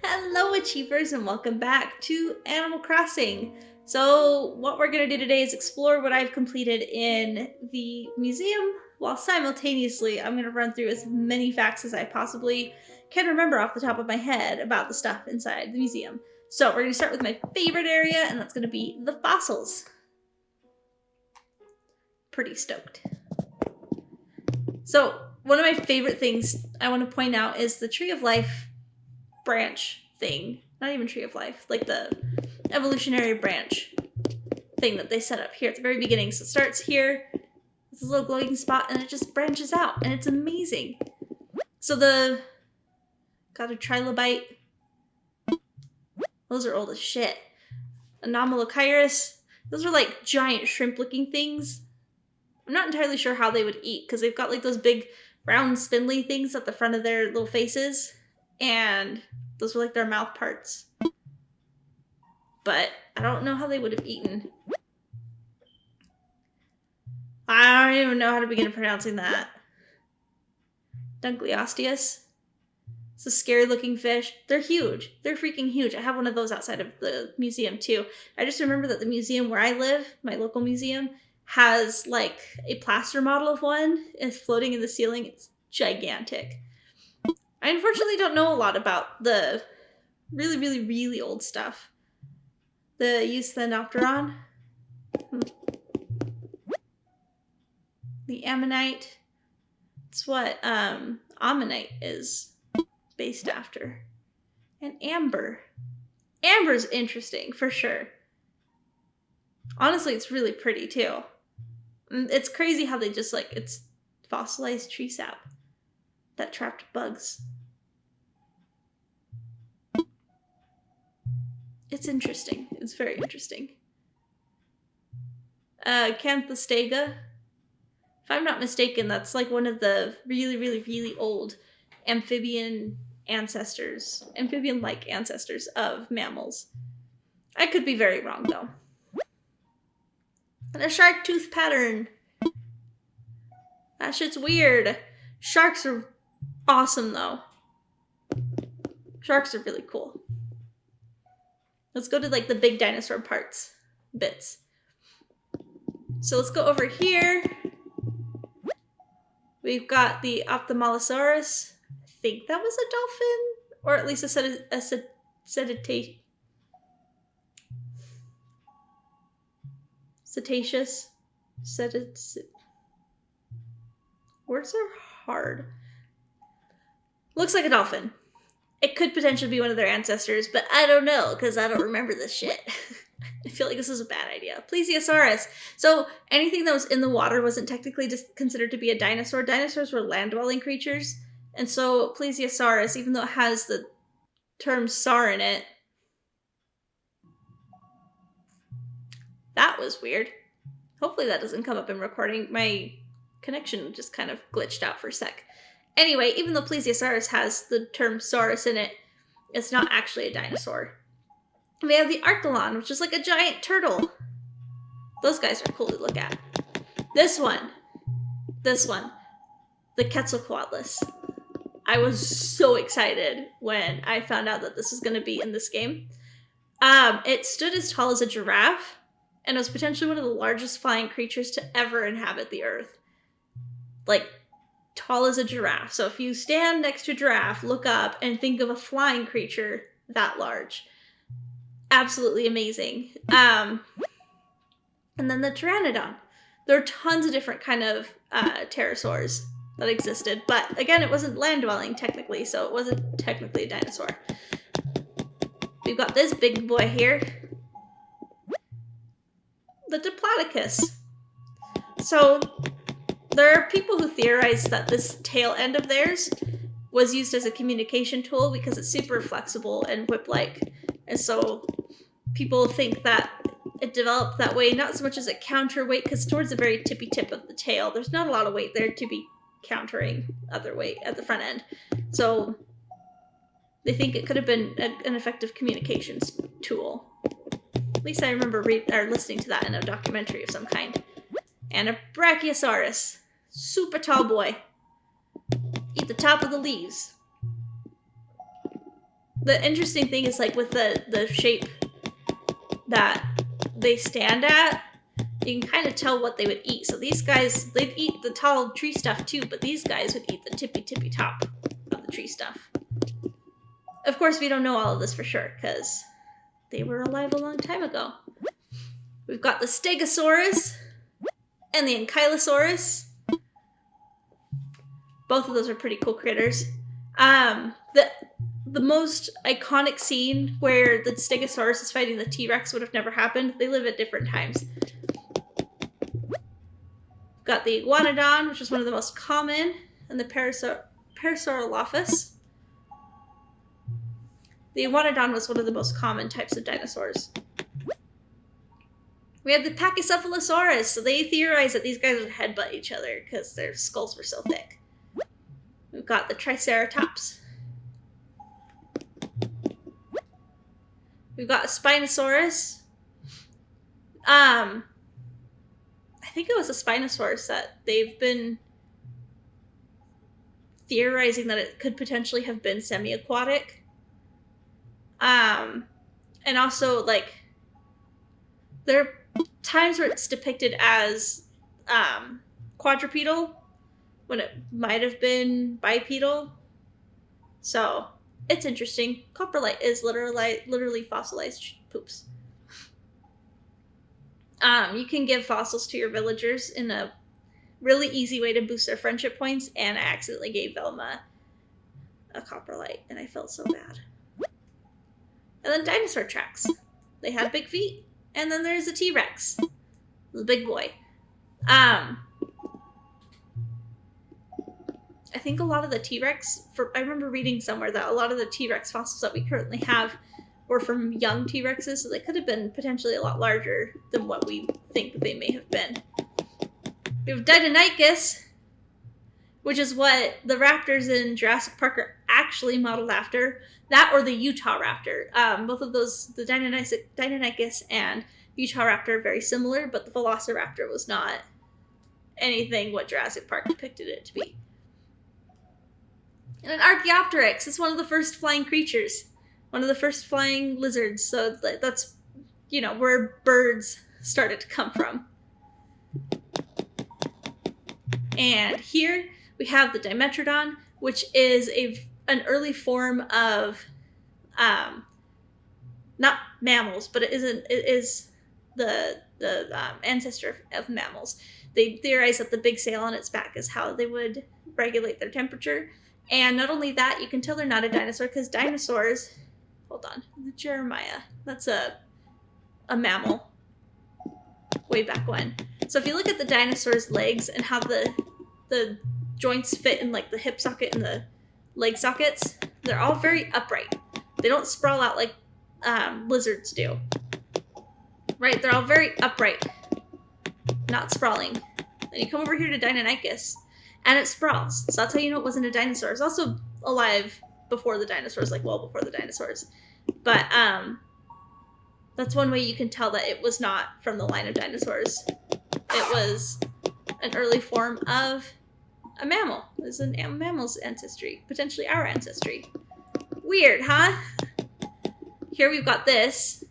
Hello Achievers and welcome back to Animal Crossing. So what we're going to do today is explore what I've completed in the museum while simultaneously I'm going to run through as many facts as I possibly can remember off the top of my head about the stuff inside the museum. So we're going to start with my favorite area, and that's going to be the fossils. Pretty stoked. So one of my favorite things I want to point out is the Tree of Life branch thing. Not even Tree of Life, like the evolutionary branch thing that they set up here at the very beginning. So it starts here, it's a little glowing spot, and it just branches out, and it's amazing. So got a trilobite. Those are old as shit. Anomalochirus. Those are like giant shrimp-looking things. I'm not entirely sure how they would eat, because they've got like those big round spindly things at the front of their little faces, and those were like their mouth parts. But I don't know how they would have eaten. I don't even know how to begin pronouncing that. Dunkleosteus. It's a scary looking fish. They're huge. They're freaking huge. I have one of those outside of the museum too. I just remember that the museum where I live, my local museum, has like a plaster model of one. It's floating in the ceiling. It's gigantic. I unfortunately don't know a lot about the really, really, really old stuff. The Eusthenopteron. The Ammonite. It's what Ammonite is based after. And Amber. Amber's interesting, for sure. Honestly, it's really pretty, too. It's crazy how they just, like, it's fossilized tree sap that trapped bugs. It's interesting. It's very interesting. Canthostega. If I'm not mistaken, that's like one of the really, really, really old amphibian-like ancestors of mammals. I could be very wrong, though. And a shark tooth pattern. That shit's weird. Sharks are awesome, though. Sharks are really cool. Let's go to, like, the big dinosaur bits. So let's go over here. We've got the Ophthalmolosaurus. I think that was a dolphin, or at least a cetaceous. Words are hard. Looks like a dolphin. It could potentially be one of their ancestors, but I don't know, because I don't remember this shit. I feel like this is a bad idea. Plesiosaurus. So anything that was in the water wasn't technically just considered to be a dinosaur. Dinosaurs were land-dwelling creatures. And so Plesiosaurus, even though it has the term saur in it, that was weird. Hopefully that doesn't come up in recording. My connection just kind of glitched out for a sec. Anyway, even though Plesiosaurus has the term saurus in it, it's not actually a dinosaur. We have the Archelon, which is like a giant turtle. Those guys are cool to look at. This one, the Quetzalcoatlus. I was so excited when I found out that this was going to be in this game. It stood as tall as a giraffe, and was potentially one of the largest flying creatures to ever inhabit the Earth. Like, tall as a giraffe. So if you stand next to a giraffe, look up, and think of a flying creature that large. Absolutely amazing. And then the Pteranodon. There are tons of different kind of pterosaurs that existed, but again, it wasn't land-dwelling technically, so it wasn't technically a dinosaur. We've got this big boy here. The Diplodocus. So there are people who theorize that this tail end of theirs was used as a communication tool because it's super flexible and whip-like. And so people think that it developed that way, not so much as a counterweight, because towards the very tippy tip of the tail, there's not a lot of weight there to be countering other weight at the front end. So they think it could have been an effective communications tool. At least I remember listening to that in a documentary of some kind. And a Brachiosaurus. Super tall boy. Eat the top of the leaves. The interesting thing is, like, with the shape that they stand at, you can kind of tell what they would eat. So these guys, they'd eat the tall tree stuff too, but these guys would eat the tippy top of the tree stuff. Of course, we don't know all of this for sure, because they were alive a long time ago. We've got the Stegosaurus and the Ankylosaurus. Both of those are pretty cool critters. The most iconic scene where the Stegosaurus is fighting the T-Rex would have never happened. They live at different times. We've got the Iguanodon, which is one of the most common, and the Parasaurolophus. The Iguanodon was one of the most common types of dinosaurs. We had the Pachycephalosaurus, so they theorized that these guys would headbutt each other because their skulls were so thick. We've got the Triceratops. We've got a Spinosaurus. I think it was a Spinosaurus that they've been theorizing that it could potentially have been semi-aquatic. And also, like, there are times where it's depicted as quadrupedal when it might have been bipedal. So it's interesting. Coprolite is literally fossilized poops. You can give fossils to your villagers in a really easy way to boost their friendship points, and I accidentally gave Velma a coprolite, and I felt so bad. And then dinosaur tracks. They had big feet. And then there's a T-Rex. The big boy. I think a lot of the T-Rex, I remember reading somewhere that a lot of the T-Rex fossils that we currently have were from young T-Rexes, so they could have been potentially a lot larger than what we think they may have been. We have Deinonychus, which is what the raptors in Jurassic Park are actually modeled after. That or the Utah raptor. Both of those, the Deinonychus and Utah raptor, are very similar, but the Velociraptor was not anything what Jurassic Park depicted it to be. And an Archaeopteryx is one of the first flying creatures. One of the first flying lizards. So that's, where birds started to come from. And here we have the Dimetrodon, which is an early form of, not mammals, but it is the ancestor of mammals. They theorize that the big sail on its back is how they would regulate their temperature. And not only that, you can tell they're not a dinosaur because dinosaurs, hold on, Jeremiah, that's a mammal way back when. So if you look at the dinosaur's legs and how the joints fit in, like, the hip socket and the leg sockets, they're all very upright. They don't sprawl out like lizards do. Right? They're all very upright, not sprawling. Then you come over here to Deinonychus, and it sprawls. So that's how you know it wasn't a dinosaur. It's also alive before the dinosaurs, like well before the dinosaurs. But that's one way you can tell that it was not from the line of dinosaurs. It was an early form of a mammal. It was a mammal's ancestry, potentially our ancestry. Weird, huh? Here we've got this,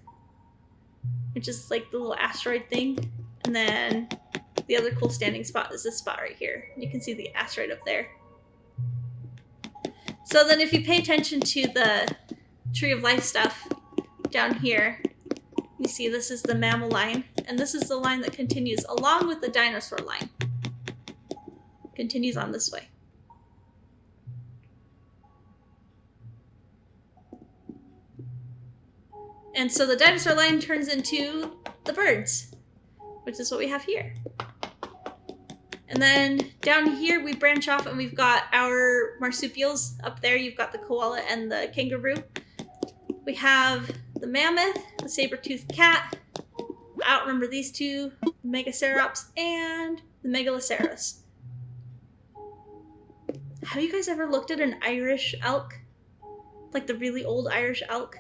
which is like the little asteroid thing. And then the other cool standing spot is this spot right here. You can see the asteroid up there. So then if you pay attention to the Tree of Life stuff down here, you see this is the mammal line, and this is the line that continues along with the dinosaur line. Continues on this way. And so the dinosaur line turns into the birds, which is what we have here. And then down here we branch off and we've got our marsupials. Up there you've got the koala and the kangaroo. We have the mammoth, the saber-toothed cat. I don't remember these two, the Megacerops and the Megaloceros. Have you guys ever looked at an Irish elk? Like the really old Irish elk?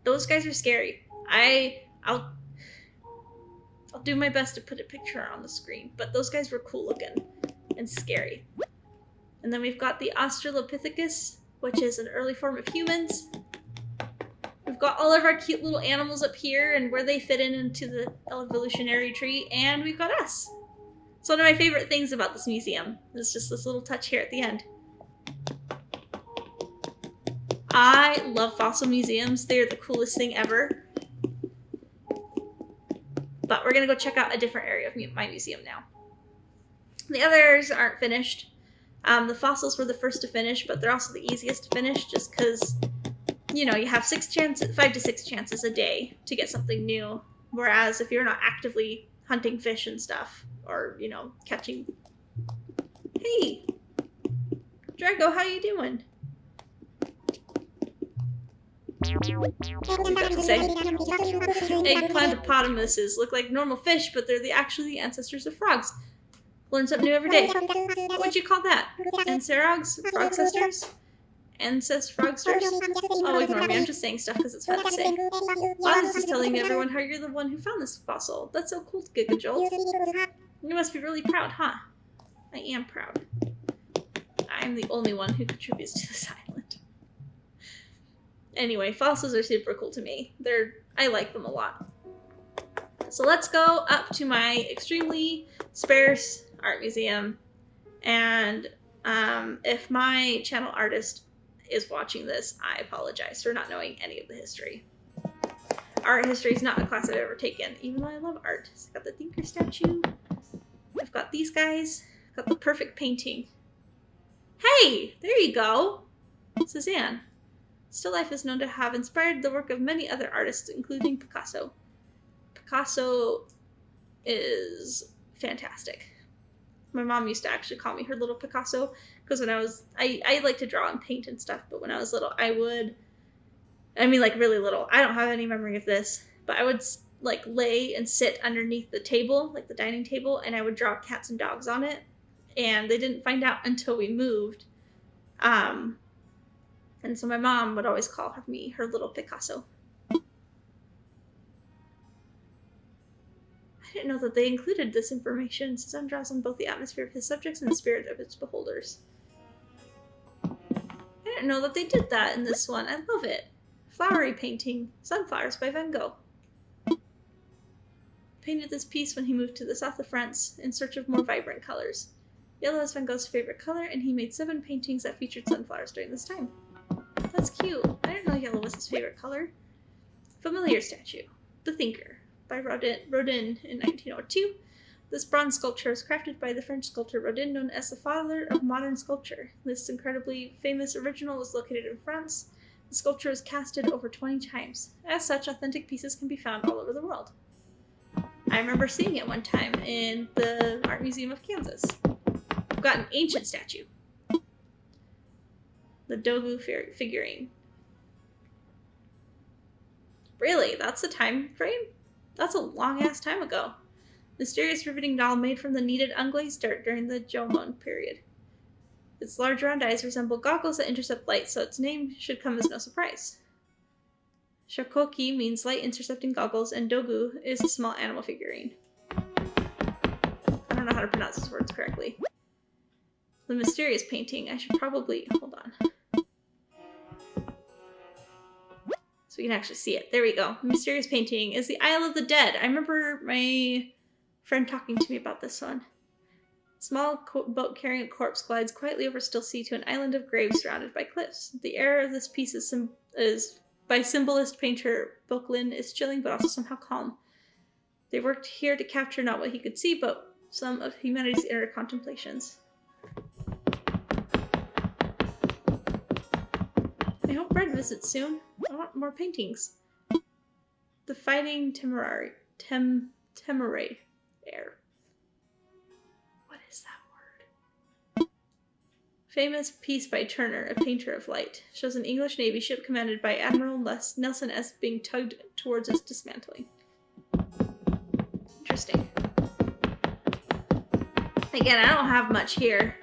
Those guys are scary. I'll do my best to put a picture on the screen, but those guys were cool looking and scary. And then we've got the Australopithecus, which is an early form of humans. got all of our cute little animals up here and where they fit into the evolutionary tree, and we've got us. It's one of my favorite things about this museum. It's just this little touch here at the end. I love fossil museums. They're the coolest thing ever. But we're going to go check out a different area of my museum now. The others aren't finished. The fossils were the first to finish, but they're also the easiest to finish just because, you know, you have 5 to 6 chances a day to get something new. Whereas if you're not actively hunting fish and stuff, or, you know, catching... Hey! Drago, how you doing? Eggplantopotamuses look like normal fish, but they're actually the ancestors of frogs. Learn something new every day. What'd you call that? Ancerogs? Frogcesters? Frogsters? Oh, ignore me. I'm just saying stuff because it's fun to say. Oz is telling everyone how you're the one who found this fossil. That's so cool, Gigajolt. You must be really proud, huh? I am proud. I'm the only one who contributes to this island. Anyway, fossils are super cool to me. I like them a lot. So let's go up to my extremely sparse art museum, and if my channel artist is watching this, I apologize for not knowing any of the history. Art history is not a class I've ever taken, even though I love art. So I've got the Thinker statue, I've got these guys, I've got the perfect painting. Hey, there you go! Cézanne. Still life is known to have inspired the work of many other artists, including Picasso. Picasso is fantastic. My mom used to actually call me her little Picasso, because when I like to draw and paint and stuff, but when I was little, like really little, I don't have any memory of this, but I would like lay and sit underneath the table, like the dining table, and I would draw cats and dogs on it, and they didn't find out until we moved. And so my mom would always call me her little Picasso. I didn't know that they included this information. Cézanne draws on both the atmosphere of his subjects and the spirit of its beholders. I didn't know that they did that in this one. I love it. Flowery painting. Sunflowers by Van Gogh. Painted this piece when he moved to the south of France in search of more vibrant colors. Yellow is Van Gogh's favorite color, and he made 7 paintings that featured sunflowers during this time. That's cute. I didn't know yellow was his favorite color. Familiar statue. The Thinker. By Rodin in 1902. This bronze sculpture was crafted by the French sculptor Rodin, known as the father of modern sculpture. This incredibly famous original was located in France. The sculpture was casted over 20 times. As such, authentic pieces can be found all over the world. I remember seeing it one time in the Art Museum of Kansas. I've got an ancient statue. The Dogu figurine. Really? That's the time frame? That's a long-ass time ago. Mysterious riveting doll made from the kneaded unglazed dirt during the Jomon period. Its large round eyes resemble goggles that intercept light, so its name should come as no surprise. Shokoki means light intercepting goggles, and Dogu is a small animal figurine. I don't know how to pronounce these words correctly. The mysterious painting. I should probably... Hold on. So we can actually see it. There we go. The mysterious painting is the Isle of the Dead. I remember my friend talking to me about this one. A small boat carrying a corpse glides quietly over still sea to an island of graves surrounded by cliffs. The air of this piece is by symbolist painter Boeckhlin is chilling but also somehow calm. They worked here to capture not what he could see, but some of humanity's inner contemplations. I hope Red visits soon. I want more paintings. The Fighting Temeraire. What is that word? Famous piece by Turner, a painter of light. Shows an English Navy ship commanded by Admiral Nelson as being tugged towards its dismantling. Interesting. Again, I don't have much here.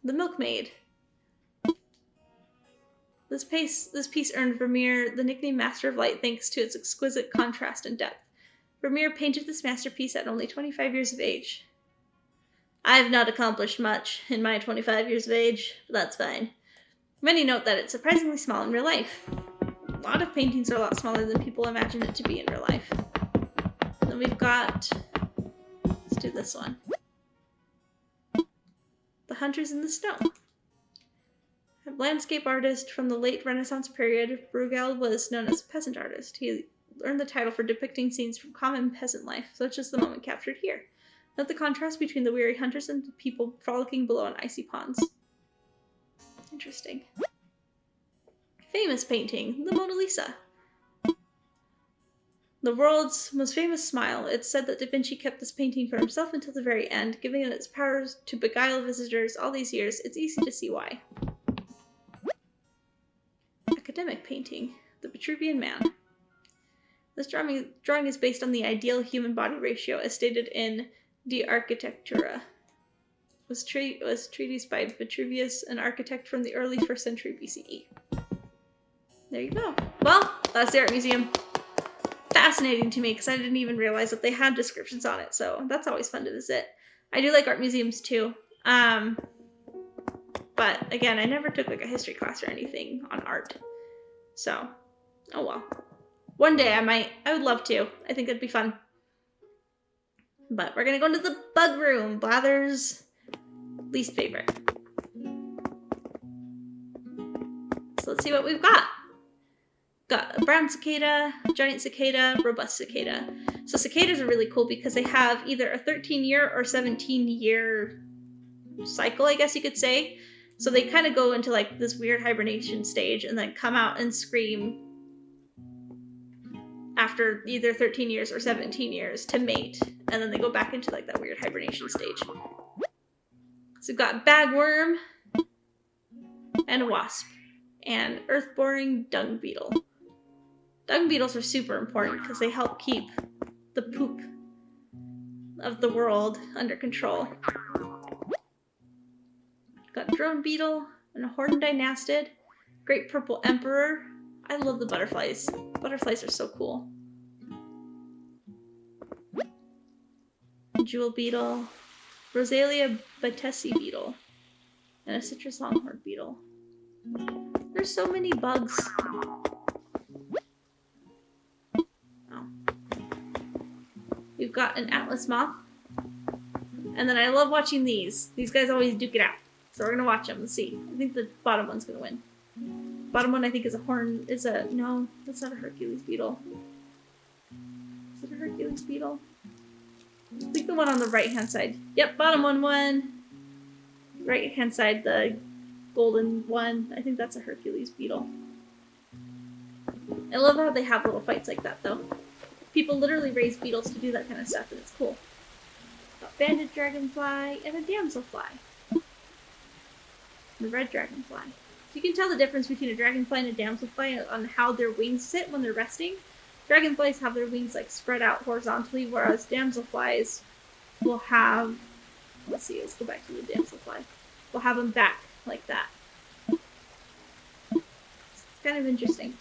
The Milkmaid. This piece earned Vermeer the nickname Master of Light thanks to its exquisite contrast and depth. Vermeer painted this masterpiece at only 25 years of age. I have not accomplished much in my 25 years of age, but that's fine. Many note that it's surprisingly small in real life. A lot of paintings are a lot smaller than people imagine it to be in real life. Then we've got, let's do this one. The Hunters in the Snow. A landscape artist from the late Renaissance period, Bruegel was known as a peasant artist. He earned the title for depicting scenes from common peasant life, such as the moment captured here. Note the contrast between the weary hunters and the people frolicking below in icy ponds. Interesting. Famous painting, the Mona Lisa. The world's most famous smile. It's said that Da Vinci kept this painting for himself until the very end, giving it its powers to beguile visitors all these years. It's easy to see why. Academic painting, the Vitruvian Man. This drawing is based on the ideal human body ratio as stated in De Architectura. Was treatise by Vitruvius, an architect from the early 1st century BCE. There you go. Well, that's the art museum. Fascinating to me because I didn't even realize that they had descriptions on it, so that's always fun to visit. I do like art museums too. But again, I never took like a history class or anything on art. So, oh well. One day I would love to. I think it'd be fun. But we're gonna go into the bug room, Blather's least favorite. So let's see what we've got. Got a brown cicada, giant cicada, robust cicada. So cicadas are really cool because they have either a 13-year or 17-year cycle, I guess you could say. So they kind of go into like this weird hibernation stage and then come out and scream after either 13 years or 17 years to mate. And then they go back into like that weird hibernation stage. So we've got bagworm and a wasp and earth-boring dung beetle. Dung beetles are super important because they help keep the poop of the world under control. Got drone beetle and a horned dynastid, great purple emperor. I love the butterflies. Butterflies are so cool. Jewel beetle, Rosalia batesi beetle, and a citrus longhorn beetle. There's so many bugs. Oh. We've got an atlas moth. And then I love watching these. These guys always duke it out. So we're gonna watch them and see. I think the bottom one's gonna win. Bottom one I think is no, that's not a Hercules beetle. Is it a Hercules beetle? I think the one on the right hand side. Yep, bottom one won. Right hand side, the golden one. I think that's a Hercules beetle. I love how they have little fights like that though. People literally raise beetles to do that kind of stuff and it's cool. Got banded dragonfly and a damselfly. The red dragonfly. So you can tell the difference between a dragonfly and a damselfly on how their wings sit when they're resting. Dragonflies have their wings like spread out horizontally, whereas damselflies will have, let's go back to the damselfly. We'll have them back like that. It's kind of interesting.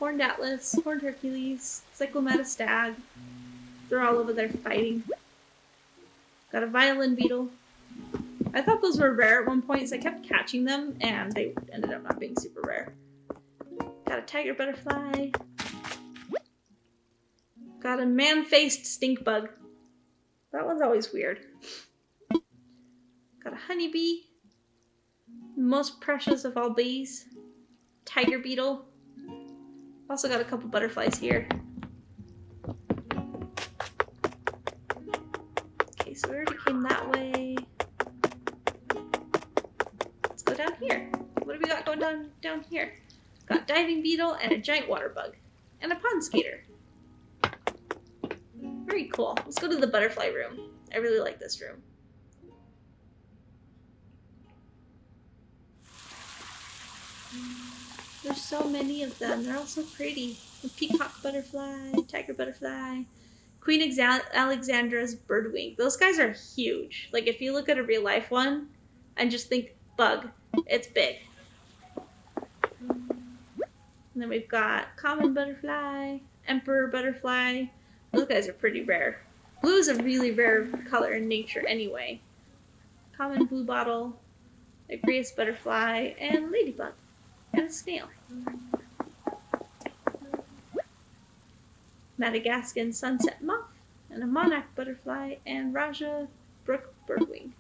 Horned Atlas, Horned Hercules, Cyclometa stag. They're all over there fighting. Got a violin beetle. I thought those were rare at one point, so I kept catching them, and they ended up not being super rare. Got a tiger butterfly. Got a man-faced stink bug. That one's always weird. Got a honeybee. Most precious of all bees. Tiger beetle. Also got a couple butterflies here. Okay, so we already came that way. Let's go down here. What do we got going down here? Got diving beetle and a giant water bug. And a pond skater. Very cool. Let's go to the butterfly room. I really like this room. There's so many of them. They're all so pretty. The peacock butterfly, tiger butterfly, Queen Alexandra's birdwing. Those guys are huge. Like if you look at a real life one and just think bug, it's big. And then we've got common butterfly, emperor butterfly. Those guys are pretty rare. Blue is a really rare color in nature anyway. common blue bottle, Agrias butterfly, and ladybug, and a snail. Madagascan sunset moth, and a monarch butterfly, and Raja brook birdwing.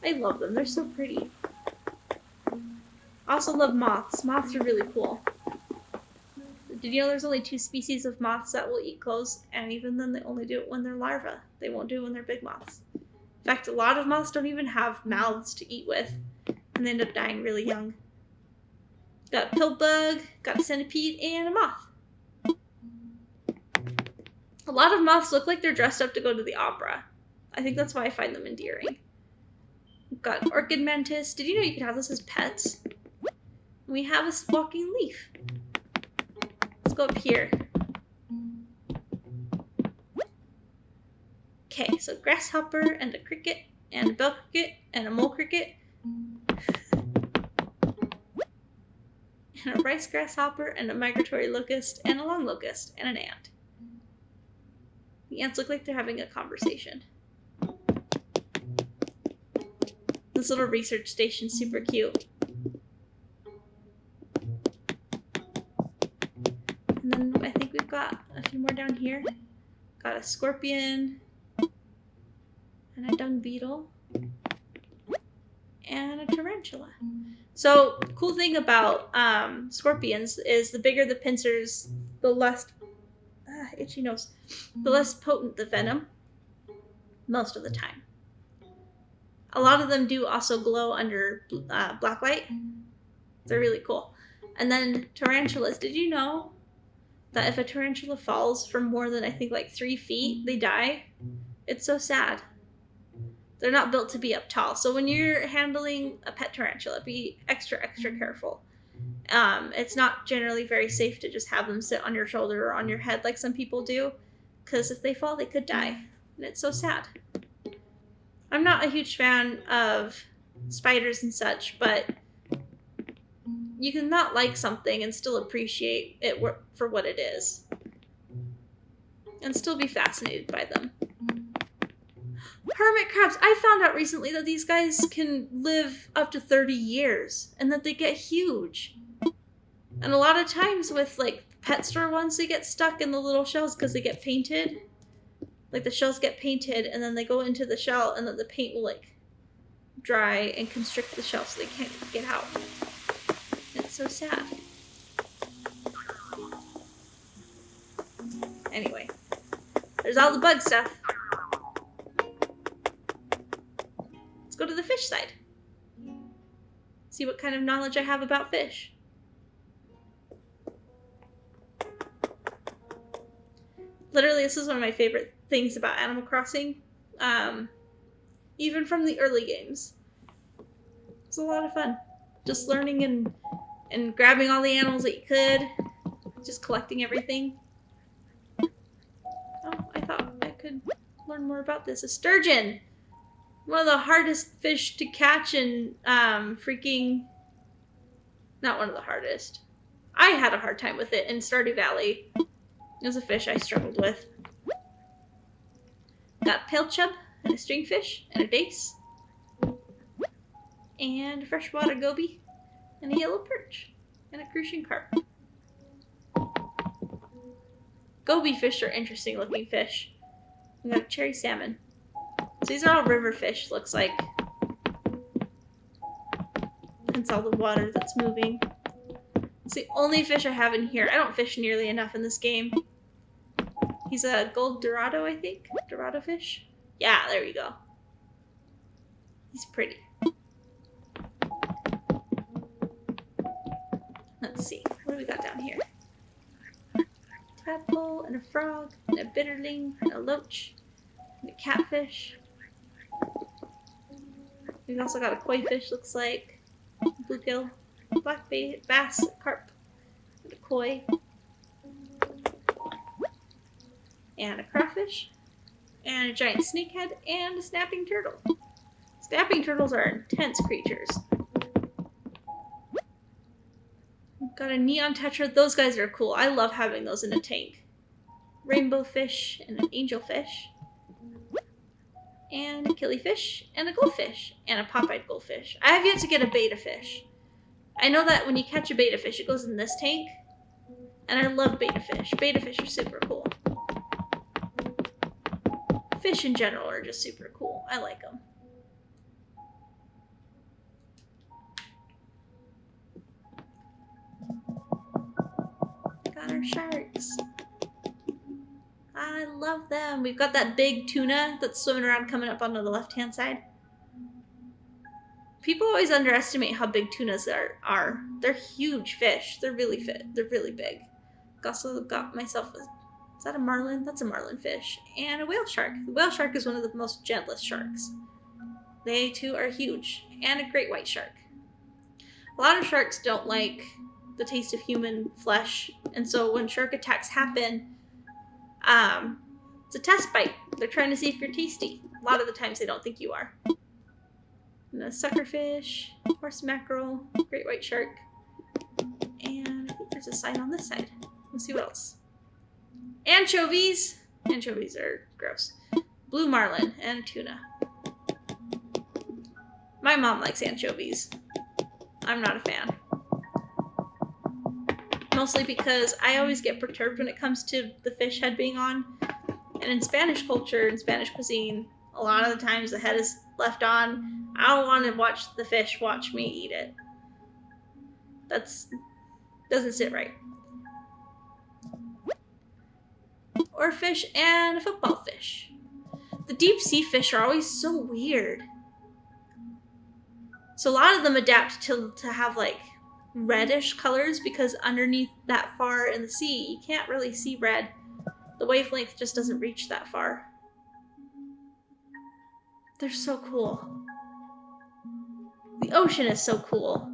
I love them. They're so pretty. I also love moths. Moths are really cool. Did you know there's only 2 species of moths that will eat clothes? And even then, they only do it when they're larvae. They won't do it when they're big moths. In fact, a lot of moths don't even have mouths to eat with, and they end up dying really young. Got a pill bug, got a centipede, and a moth. A lot of moths look like they're dressed up to go to the opera. I think that's why I find them endearing. We've got an orchid mantis. Did you know you could have this as pets? We have a walking leaf. Let's go up here. Okay, so grasshopper and a cricket and a bell cricket and a mole cricket and a rice grasshopper and a migratory locust and a long locust and an ant. The ants look like they're having a conversation. This little research station's super cute. And then I think we've got a few more down here. Got a scorpion and a dung beetle and a tarantula. So, cool thing about scorpions is the bigger the pincers, the less itchy nose, the less potent the venom most of the time. A lot of them do also glow under black light. They're really cool. And then tarantulas. Did you know that if a tarantula falls from more than, I think, like 3 feet, they die? It's so sad. They're not built to be up tall. So when you're handling a pet tarantula, be extra, extra careful. It's not generally very safe to just have them sit on your shoulder or on your head like some people do, because if they fall, they could die. And it's so sad. I'm not a huge fan of spiders and such, but you can not like something and still appreciate it for what it is. And still be fascinated by them. Hermit crabs! I found out recently that these guys can live up to 30 years and that they get huge. And a lot of times with like pet store ones, they get stuck in the little shells because they get painted. Like the shells get painted and then they go into the shell and then the paint will like dry and constrict the shell so they can't get out. It's so sad. Anyway, there's all the bug stuff. Let's go to the fish side. See what kind of knowledge I have about fish. Literally, this is one of my favorite things about Animal Crossing. Even from the early games. It's a lot of fun. Just learning and grabbing all the animals that you could. Just collecting everything. Oh, I thought I could learn more about this. A sturgeon! One of the hardest fish to catch in freaking... Not one of the hardest. I had a hard time with it in Stardew Valley. It was a fish I struggled with. Got a pale chub, and a stringfish, and a dace. And a freshwater goby, and a yellow perch, and a crucian carp. Goby fish are interesting looking fish. We got a cherry salmon. So these are all river fish, looks like. Hence all the water that's moving. It's the only fish I have in here. I don't fish nearly enough in this game. He's a gold dorado, I think. Dorado fish? Yeah, there we go. He's pretty. Let's see. What do we got down here? Tadpole, and a frog, and a bitterling, and a loach, and a catfish. We've also got a koi fish, looks like. Bluegill, black bass, carp, and a koi. And a crawfish, and a giant snakehead, and a snapping turtle. Snapping turtles are intense creatures. We've got a neon tetra. Those guys are cool. I love having those in a tank. Rainbow fish and an angel fish. and a killifish, and a goldfish, and a pop-eyed goldfish. I have yet to get a betta fish. I know that when you catch a betta fish, it goes in this tank, and I love betta fish. Betta fish are super cool. Fish in general are just super cool. I like them. Got our sharks. I love them. We've got that big tuna that's swimming around coming up onto the left-hand side. People always underestimate how big tunas are. They're huge fish. They're really They're really big. Also got myself is that a marlin? That's a marlin fish. And a whale shark. The whale shark is one of the most gentlest sharks. They too are huge. And a great white shark. A lot of sharks don't like the taste of human flesh, and so when shark attacks happen, it's a test bite. They're trying to see if you're tasty. A lot of the times they don't think you are. And a suckerfish, horse mackerel, great white shark, and I think there's a sign on this side. Let's see what else. Anchovies. Anchovies are gross. Blue marlin and tuna. My mom likes anchovies. I'm not a fan. Mostly because I always get perturbed when it comes to the fish head being on. And in Spanish culture and Spanish cuisine, a lot of the times the head is left on. I don't want to watch the fish watch me eat it. Doesn't sit right. Or fish and a football fish. The deep sea fish are always so weird. So a lot of them adapt to have like reddish colors because underneath that far in the sea, you can't really see red. The wavelength just doesn't reach that far. They're so cool. The ocean is so cool.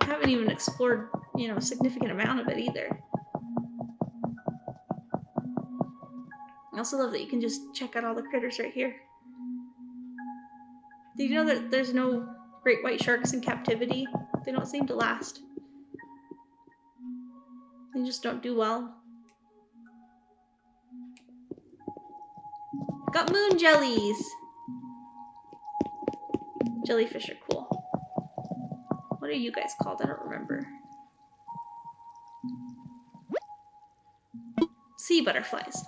I haven't even explored, a significant amount of it either. I also love that you can just check out all the critters right here. Did you know that there's no great white sharks in captivity? They don't seem to last. They just don't do well. Got moon jellies! Jellyfish are cool. What are you guys called? I don't remember. Sea butterflies.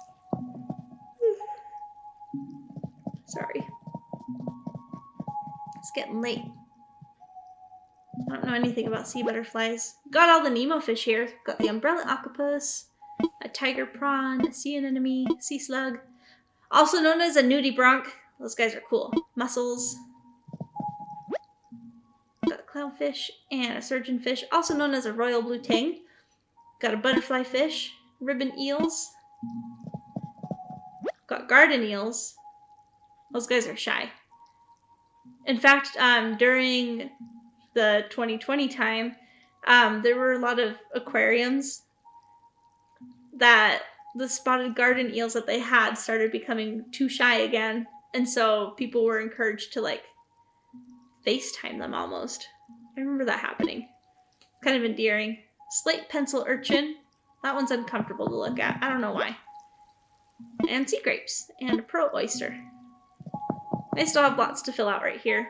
Sorry. It's getting late. I don't know anything about sea butterflies. Got all the Nemo fish here. Got the umbrella octopus, a tiger prawn, a sea anemone, sea slug, also known as a nudibranch. Those guys are cool. Mussels. Got a clownfish and a surgeonfish, also known as a royal blue tang. Got a butterfly fish, ribbon eels. Got garden eels. Those guys are shy. In fact, during the 2020 time, there were a lot of aquariums that the spotted garden eels that they had started becoming too shy again. And so people were encouraged to FaceTime them almost. I remember that happening. Kind of endearing. Slate pencil urchin. That one's uncomfortable to look at. I don't know why. And sea grapes. And a pearl oyster. I still have lots to fill out right here.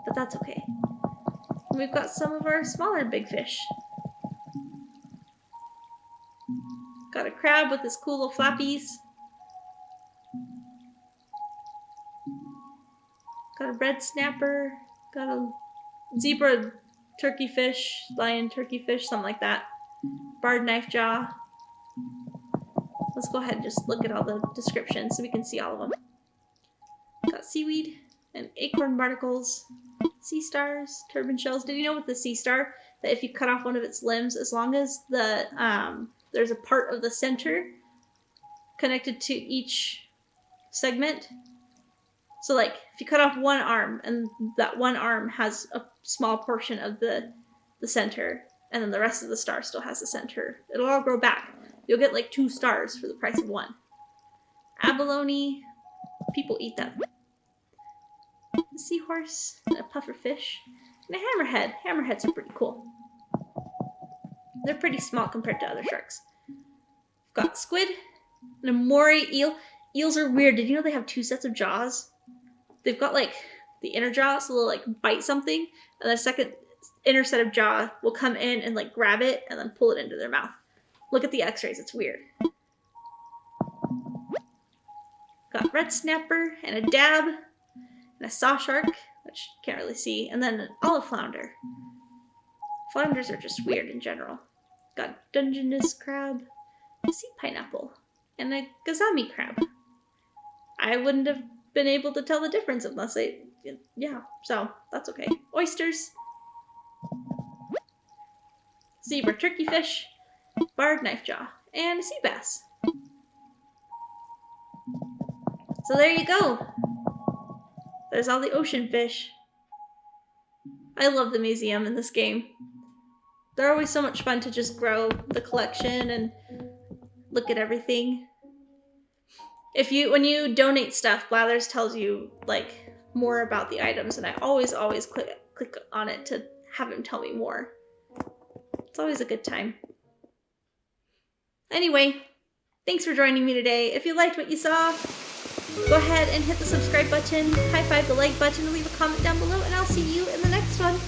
But that's okay. We've got some of our smaller big fish. Got a crab with his cool little flappies. Got a red snapper. Got a zebra turkey fish, lion turkey fish, something like that. Barred knife jaw. Let's go ahead and just look at all the descriptions so we can see all of them. Got seaweed and acorn barnacles, sea stars, turban shells. Did you know with the sea star that if you cut off one of its limbs, as long as there's a part of the center connected to each segment, so if you cut off one arm and that one arm has a small portion of the center, and then the rest of the star still has the center, it'll all grow back. You'll get 2 stars for the price of 1. Abalone, people eat them. A seahorse, a puffer fish, and a hammerhead. Hammerheads are pretty cool. They're pretty small compared to other sharks. We've got squid, An Amori eel. Eels are weird. Did you know they have 2 sets of jaws? They've got like the inner jaw, so they'll like bite something, and the second inner set of jaw will come in and like grab it and then pull it into their mouth. Look at the x-rays, it's weird. Got red snapper and a dab and a saw shark, which can't really see, and then an olive flounder. Flounders are just weird in general. Got Dungeness crab, a sea pineapple, and a gazami crab. I wouldn't have been able to tell the difference unless yeah, so that's okay. Oysters, zebra turkeyfish, barred knifejaw, and a sea bass. So there you go. There's all the ocean fish. I love the museum in this game. They're always so much fun to just grow the collection and look at everything. When you donate stuff, Blathers tells you like more about the items, and I always click on it to have him tell me more. It's always a good time. Anyway, thanks for joining me today. If you liked what you saw, go ahead and hit the subscribe button, high five the like button, and leave a comment down below, and I'll see you in the next one.